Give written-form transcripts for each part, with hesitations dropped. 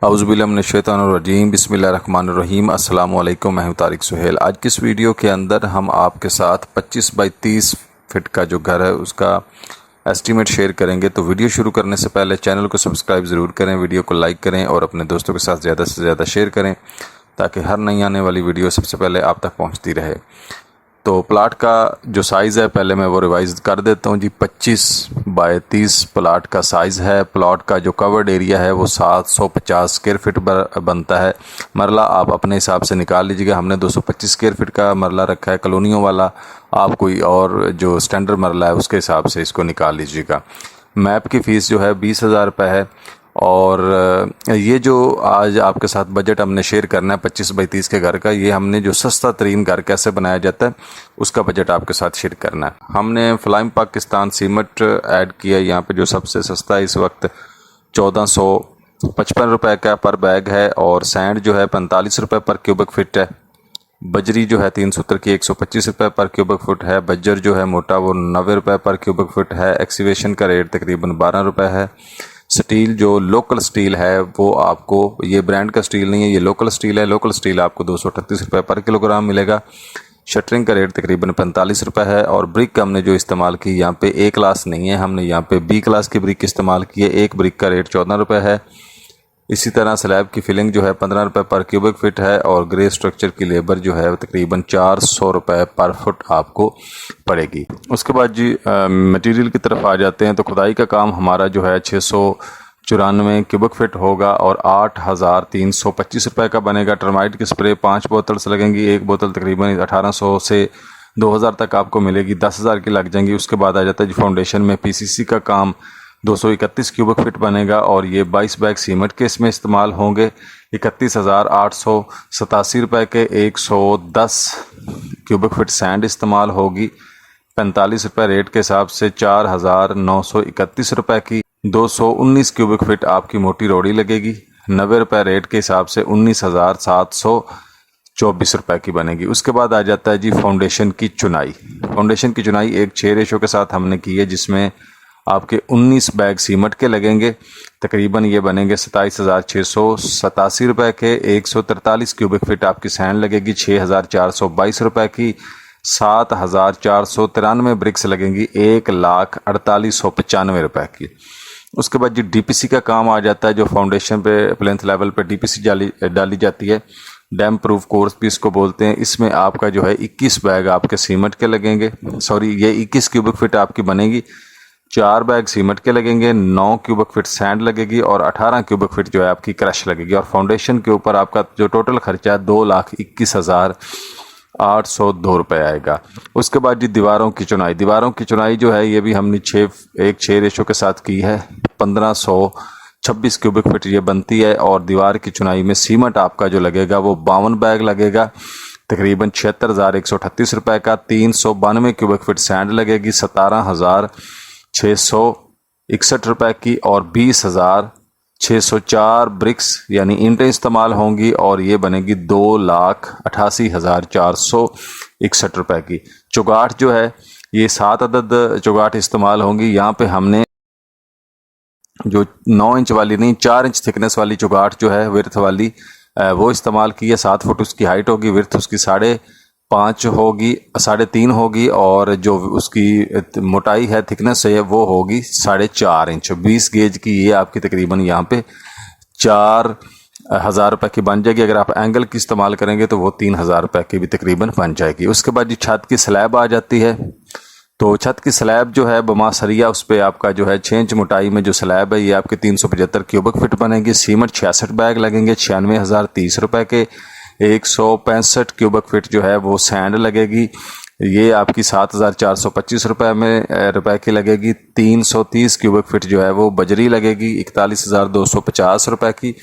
औज़ुबिल्लाहिमिनश्शैतानिर्रजीम बिस्मिल्लाहिर्रहमानिर्रहीम अस्सलामु अलैकुम। मैं हूं तारिक सुहेल। आज की इस वीडियो के अंदर हम आपके साथ 25 बाई 30 फिट का जो घर है उसका एस्टीमेट शेयर करेंगे। तो वीडियो शुरू करने से पहले चैनल को सब्सक्राइब ज़रूर करें, वीडियो को लाइक करें और अपने दोस्तों के साथ ज़्यादा से ज़्यादा शेयर करें ताकि हर नई आने वाली वीडियो सबसे पहले आप तक पहुँचती रहे। तो प्लाट का जो साइज़ है पहले मैं वो रिवाइज़ कर देता हूँ जी। 25 बाय 30 प्लाट का साइज़ है। प्लाट का जो कवर्ड एरिया है वो 750 स्क्वायर फीट बनता है। मरला आप अपने हिसाब से निकाल लीजिएगा। हमने 225 स्क्वायर फीट का मरला रखा है कॉलोनियों वाला। आप कोई और जो स्टैंडर्ड मरला है उसके हिसाब से इसको निकाल लीजिएगा। मैप की फ़ीस जो है 20,000 रुपये है। और ये जो आज आपके साथ बजट हमने शेयर करना है 25 बाई 30 के घर का, ये हमने जो सस्ता तरीन घर कैसे बनाया जाता है उसका बजट आपके साथ शेयर करना है। हमने फ्लाइंग पाकिस्तान सीमेंट ऐड किया है यहाँ पे, जो सबसे सस्ता है इस वक्त 1455 रुपये का पर बैग है। और सैंड जो है 45 रुपये पर क्यूबिक फिट है। बजरी जो है 370 की 125 रुपये पर क्यूबिक फुट है। बज्जर जो है मोटा वो 90 रुपये पर क्यूबिक फुट है। एक्सीवेशन का रेट तकरीबन 12 रुपये है। स्टील जो लोकल स्टील है वो आपको, ये ब्रांड का स्टील नहीं है, ये लोकल स्टील है। लोकल स्टील आपको 238 रुपये पर किलोग्राम मिलेगा। शटरिंग का रेट तकरीबन 45 रुपये है। और ब्रिक हमने जो इस्तेमाल की यहाँ पे ए क्लास नहीं है, हमने यहाँ पे बी क्लास की ब्रिक इस्तेमाल की है। एक ब्रिक का रेट 14 रुपये है। इसी तरह स्लैब की फिलिंग जो है 15 रुपये पर क्यूबिक फिट है। और ग्रे स्ट्रक्चर की लेबर जो है तकरीबन 400 रुपये पर फुट आपको पड़ेगी। उसके बाद जी मटेरियल की तरफ आ जाते हैं। तो खुदाई का काम हमारा जो है 694 क्यूबिक फिट होगा और 8,325 रुपये का बनेगा। टर्माइट की स्प्रे 5 बोतल्स लगेंगी। एक बोतल तकरीबन 1800 से 2000 तक आपको मिलेगी, 10,000 की लग जाएंगी। उसके बाद आ जाता है जी फाउंडेशन में पीसीसी का काम 231 क्यूबिक फिट बनेगा और ये 22 बैग सीमेंट के इसमें इस्तेमाल होंगे। 31,887 रुपये के 110 क्यूबिक फिट सैंड इस्तेमाल होगी। 45 रुपये रेट के हिसाब से 4,931 रुपये की 219 क्यूबिक फिट आपकी मोटी रोड़ी लगेगी। 90 रुपये रेट के हिसाब से 19,724 रुपये की बनेगी। उसके बाद आ जाता है जी फाउंडेशन की चुनाई। फाउंडेशन की चुनाई एक 6 रेशो के साथ हमने की है, जिसमें आपके 19 बैग सीमेंट के लगेंगे। तकरीबन ये बनेंगे 27,687 रुपये के। 143 क्यूबिक फिट आपकी सैंड लगेगी 6,422 रुपये की। 7,493 ब्रिक्स लगेंगी 1,48,95 रुपये की। उसके बाद जी डीपीसी का काम आ जाता है, जो फाउंडेशन पे प्लेंथ लेवल पे डीपीसी डाली जाती है। डैम प्रूफ कोर्स भी इसको बोलते हैं। इसमें आपका जो है 21 बैग आपके सीमेंट के लगेंगे। ये 21 क्यूबिक फिट आपकी बनेगी। 4 बैग सीमेंट के लगेंगे, 9 क्यूबिक फिट सैंड लगेगी और 18 क्यूबिक फिट जो है आपकी क्रश लगेगी। और फाउंडेशन के ऊपर आपका जो टोटल खर्चा है 2,21,802 रुपये आएगा। उसके बाद जी दीवारों की चुनाई। दीवारों की चुनाई जो है ये भी हमने 6 रेशो के साथ की है। 1526 क्यूबिक फिट ये बनती है। और दीवार की चुनाई में सीमेंट आपका जो लगेगा वो 52 बैग लगेगा, तकरीबन 76,138 रुपये का। 392 क्यूबिक फिट सैंड लगेगी 17,661 रुपये की। और 20,604 ब्रिक्स यानी ईंटें इस्तेमाल होंगी और ये बनेगी 2,88,461 रुपये की। चुगाट जो है ये 7 अदद चुगाट इस्तेमाल होंगी। यहाँ पे हमने जो 9 इंच वाली नहीं 4 इंच थिकनेस वाली चुगाट जो है विर्थ वाली वो इस्तेमाल की है। 7 फुट उसकी हाइट होगी, विर्थ उसकी 5.5 होगी, 3.5 होगी। और जो उसकी मोटाई है थिकनेस है वो होगी 4.5 इंच। 20 गेज की ये आपकी तकरीबन यहाँ पे 4,000 रुपये की बन जाएगी। अगर आप एंगल की इस्तेमाल करेंगे तो वो 3,000 रुपये की भी तकरीबन बन जाएगी। उसके बाद जी छत की स्लैब आ जाती है। तो छत की स्लैब जो है बमासरिया उस पर आपका जो है 6 इंच मोटाई में जो स्लैब है ये आपके 375 क्यूबिक फिट बनेगी। सीमेंट 66 बैग लगेंगे 96,030 रुपये के। 165 क्यूबिक फिट जो है वो सैंड लगेगी, ये आपकी 7,425 रुपये की लगेगी। 330 क्यूबिक फिट जो है वो बजरी लगेगी 41,250 रुपये की।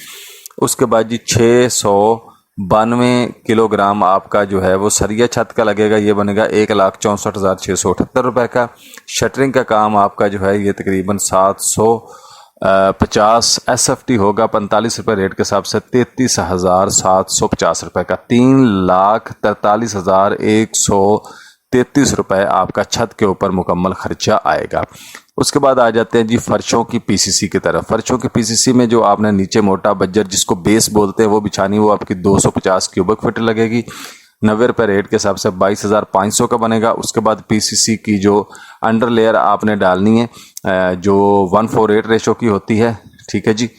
उसके बाद जी 692 किलोग्राम आपका जो है वो सरिया छत का लगेगा, ये बनेगा 1,64,678 रुपये का। शटरिंग का काम आपका जो है ये तकरीबन 750 SFT होगा 45 रुपये रेट के हिसाब से 33,750 रुपये का। 3,43,133 33 रुपये आपका छत के ऊपर मुकम्मल खर्चा आएगा। उसके बाद आ जाते हैं जी फर्शों की पीसीसी की तरफ। फर्शों की पीसीसी में जो आपने नीचे मोटा बज्जर जिसको बेस बोलते हैं वो बिछानी, वो आपकी 250 क्यूबिक फीट लगेगी। 90 रुपये रेट के हिसाब से 22,500 का बनेगा। उसके बाद पीसीसी की जो अंडर लेयर आपने डालनी है जो 1:4 रेशो की होती है, ठीक है जी,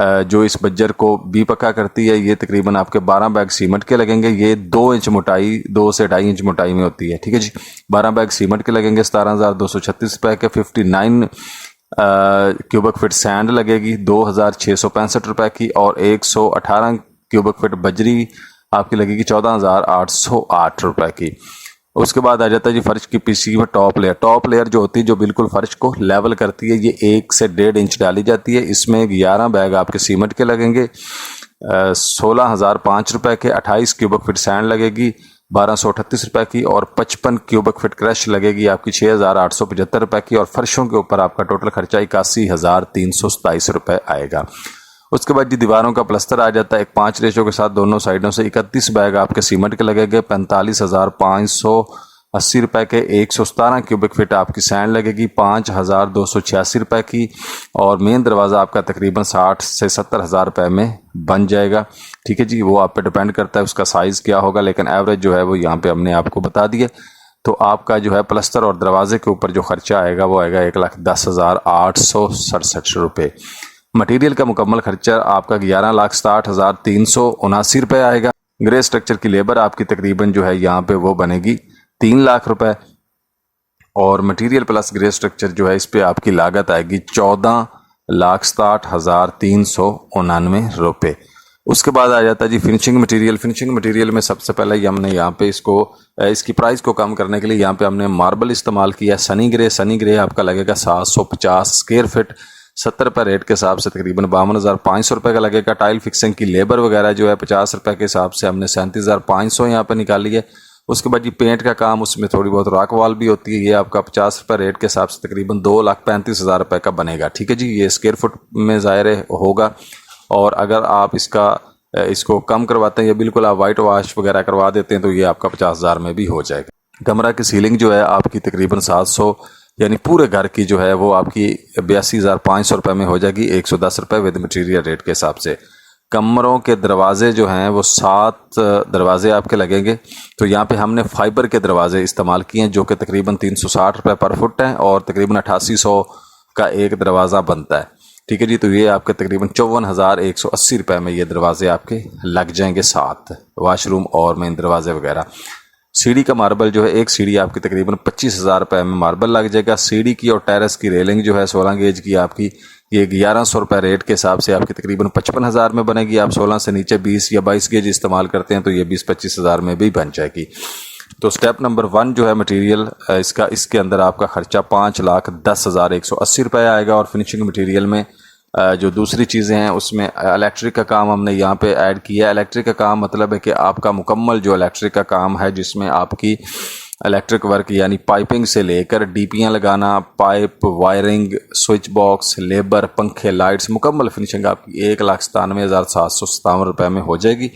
जो इस बज्जर को भी पक्का करती है, ये तकरीबन आपके 12 बैग सीमेंट के लगेंगे। ये 2 इंच मोटाई, 2 से 2.5 इंच मोटाई में होती है, ठीक है जी। 12 बैग सीमेंट के लगेंगे 17,236 रुपये के। 59 क्यूबिक फीट सैंड लगेगी 2,665 रुपये की, और 118 क्यूबिक फीट बजरी आपकी लगेगी 14,808 रुपये की। उसके बाद आ जाता है जी फर्श की पीसी में टॉप लेयर। टॉप लेयर जो होती है जो बिल्कुल फर्श को लेवल करती है, ये 1 से 1.5 इंच डाली जाती है। इसमें 11 बैग आपके सीमेंट के लगेंगे 16,005 रुपये के। 28 क्यूबिक फीट सैंड लगेगी 1,238 रुपये की, और 55 क्यूबिक फीट क्रश लगेगी आपकी 6,875 रुपये की। और फर्शों के ऊपर आपका टोटल खर्चा 81,327 रुपये आएगा। उसके बाद जी दीवारों का प्लस्तर आ जाता है। एक 5 रेशो के साथ दोनों साइडों से 31 बैग आपके सीमेंट के लगेंगे 45,580 रुपये के। 117 क्यूबिक फीट आपकी सैंड लगेगी 5,286 रुपये की, और मेन दरवाज़ा आपका तकरीबन 60 से 70,000 रुपये में बन जाएगा, ठीक है जी। वो आप पे डिपेंड करता है उसका साइज़ क्या होगा, लेकिन एवरेज जो है वो यहाँ पे हमने आपको बता दिए। तो आपका जो है प्लस्तर और दरवाजे के ऊपर जो खर्चा आएगा वो आएगा 1,10,867 रुपये। मटेरियल का मुकम्मल खर्चा आपका 11,67,379 रुपये आएगा। ग्रे स्ट्रक्चर की लेबर आपकी तकरीबन जो है यहाँ पे वो बनेगी 3 लाख रुपए, और मटेरियल प्लस ग्रे स्ट्रक्चर जो है इस पे आपकी लागत आएगी 14,67,399 रुपये। उसके बाद आ जाता है जी फिनिशिंग मटेरियल। फिनिशिंग मटेरियल में सबसे पहले ही हमने यहाँ पे इसकी प्राइस को कम करने के लिए यहाँ पे हमने मार्बल इस्तेमाल किया। सनी ग्रे आपका लगेगा 750 स्क्वायर फीट 70 रुपये रेट के हिसाब से तकरीबन 52,500 रुपये का लगेगा। टाइल फिक्सिंग की लेबर वगैरह जो है 50 रुपये के हिसाब से हमने 37,500 यहाँ पे निकाली है। उसके बाद ये पेंट का काम, उसमें थोड़ी बहुत रॉक वॉल भी होती है, ये आपका 50 रुपये रेट के हिसाब से तकरीबन 2,35,000 रुपये का बनेगा, ठीक है जी। ये स्क्वायर फुट में ज़ाहिर होगा, और अगर आप इसको कम करवाते हैं या बिल्कुल आप वाइट वॉश वगैरह करवा देते हैं तो ये आपका 50,000 में भी हो जाएगा। कमरा की सीलिंग जो है आपकी तकरीबन 700, यानी पूरे घर की जो है वो आपकी 82,500 रुपये में हो जाएगी 110 रुपये विद मटीरियल रेट के हिसाब से। कमरों के दरवाजे जो हैं वो 7 दरवाजे आपके लगेंगे। तो यहाँ पे हमने फाइबर के दरवाजे इस्तेमाल किए हैं जो कि तकरीबन 360 रुपये पर फुट हैं, और तकरीबन 8800 का एक दरवाज़ा बनता है, ठीक है जी। तो ये आपके तकरीबन 54,180 रुपये में ये दरवाजे आपके लग जाएंगे, 7 वाशरूम और मेन दरवाजे वगैरह। सीढ़ी का मार्बल जो है, एक सीढ़ी आपकी तकरीबन 25,000 रुपये में मार्बल लग जाएगा। सीढ़ी की और टेरेस की रेलिंग जो है 16 गेज की आपकी ये 1100 रुपये रेट के हिसाब से आपकी तकरीबन 55,000 में बनेगी। आप 16 से नीचे 20 या 22 गेज इस्तेमाल करते हैं तो ये 20-25,000 में भी बन जाएगी। तो स्टेप नंबर 1 जो है मटेरियल इसके अंदर आपका खर्चा 5,10,180 रुपये आएगा। और फिनिशिंग मटेरियल में जो दूसरी चीज़ें हैं उसमें इलेक्ट्रिक का काम हमने यहाँ पे ऐड किया है। इलेक्ट्रिक का काम मतलब है कि आपका मुकम्मल जो इलेक्ट्रिक का काम है जिसमें आपकी इलेक्ट्रिक वर्क यानी पाइपिंग से लेकर डीपीयाँ लगाना, pipe wiring, switch box, labour, पंखे, लाइट्स, मुकम्मल फिनिशिंग आपकी 1,97,757 रुपये में हो जाएगी।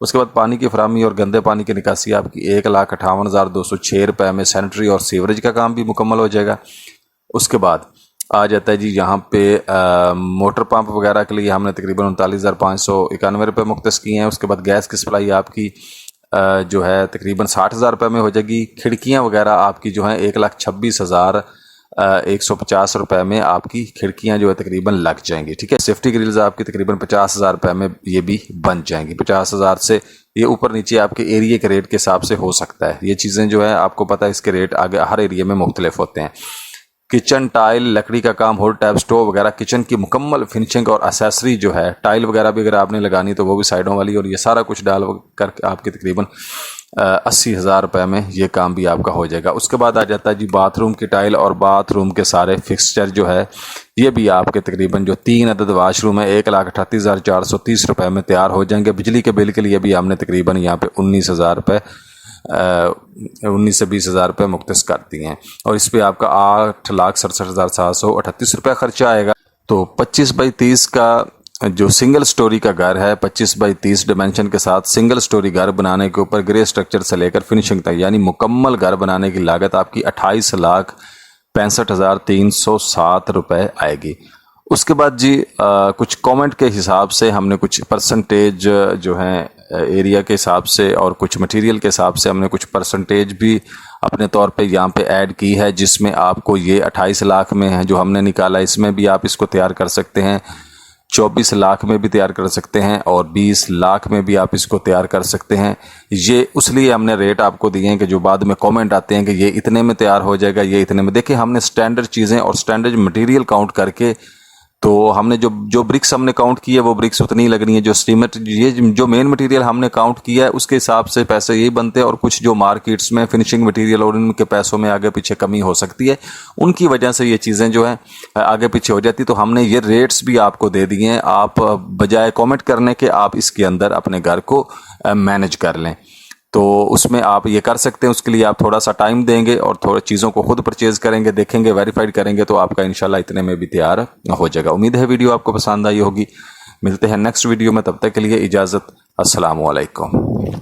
उसके बाद पानी की फराहमी और गंदे पानी की निकासी आपकी 1,58,206 रुपये में सैनिटरी और सीवरेज का काम भी मुकम्मल हो जाएगा। उसके बाद आ जाता है जी यहाँ पे मोटर पंप वगैरह के लिए हमने तकरीबन 39,591 रुपये मुख्तस किए हैं। उसके बाद गैस की सप्लाई आपकी जो है तकरीबन 60,000 रुपये में हो जाएगी। खिड़कियाँ वगैरह आपकी जो हैं 1,26,150 रुपये में आपकी खिड़कियाँ जो है तकरीबन लग जाएंगी, ठीक है। सेफ्टी ग्रिल्स आपकी तकरीबन 50,000 रुपये में ये भी बन जाएंगी। 50,000 से ये ऊपर नीचे आपके एरिया के रेट के हिसाब से हो सकता है। ये चीज़ें जो है आपको पता है इसके रेट आगे हर एरिया में मुख्तलिफ होते हैं। किचन टाइल, लकड़ी का काम, होल टैप, स्टोव वगैरह, किचन की मुकम्मल फिनिशिंग और एसेसरी जो है, टाइल वगैरह भी अगर आपने लगानी तो वो भी साइडों वाली, और ये सारा कुछ डाल कर आपके तकरीबन 80,000 रुपये में ये काम भी आपका हो जाएगा। उसके बाद आ जाता है जी बाथरूम की टाइल और बाथरूम के सारे फिक्सचर जो है ये भी आपके तकरीबन जो 3 अदद वाशरूम है 1,38,430 रुपये में तैयार हो जाएंगे। बिजली के बिल के लिए भी हमने तकरीबन यहाँ पे 19,000 रुपये 19 से 20,000 रुपये मुख्तस कर दिए हैं, और इस पर आपका 8,67,738 रुपये खर्चा आएगा। तो 25 बाई 30 का जो सिंगल स्टोरी का घर है 25 बाई 30 डिमेंशन के साथ सिंगल स्टोरी घर बनाने के ऊपर ग्रे स्ट्रक्चर से लेकर फिनिशिंग तक यानी मुकम्मल घर बनाने की लागत आपकी 28,65,307 रुपए आएगी। उसके बाद जी कुछ कमेंट के हिसाब से हमने कुछ परसेंटेज जो है एरिया के हिसाब से और कुछ मटेरियल के हिसाब से हमने कुछ परसेंटेज भी अपने तौर पे यहाँ पे ऐड की है, जिसमें आपको ये 28 लाख में है जो हमने निकाला, इसमें भी आप इसको तैयार कर सकते हैं, 24 लाख में भी तैयार कर सकते हैं और 20 लाख में भी आप इसको तैयार कर सकते हैं। ये उसलिए हमने रेट आपको दिए हैं कि जो बाद में कमेंट आते हैं कि ये इतने में तैयार हो जाएगा, ये इतने में। देखिए हमने स्टैंडर्ड चीज़ें और स्टैंडर्ड मटेरियल काउंट करके, तो हमने जो ब्रिक्स हमने काउंट की है वो ब्रिक्स उतनी ही लगनी है, जो स्टीमर ये जो मेन मटेरियल हमने काउंट किया है उसके हिसाब से पैसे यही बनते हैं। और कुछ जो मार्केट्स में फिनिशिंग मटेरियल और उनके पैसों में आगे पीछे कमी हो सकती है, उनकी वजह से ये चीज़ें जो है आगे पीछे हो जाती। तो हमने ये रेट्स भी आपको दे दिए हैं, आप बजाय कॉमेंट करने के आप इसके अंदर अपने घर को मैनेज कर लें। तो उसमें आप ये कर सकते हैं, उसके लिए आप थोड़ा सा टाइम देंगे और थोड़ा चीज़ों को खुद परचेज करेंगे, देखेंगे, वेरीफाइड करेंगे, तो आपका इंशाल्लाह इतने में भी तैयार हो जाएगा। उम्मीद है वीडियो आपको पसंद आई होगी। मिलते हैं नेक्स्ट वीडियो में, तब तक के लिए इजाज़त। अस्सलाम वालेकुम।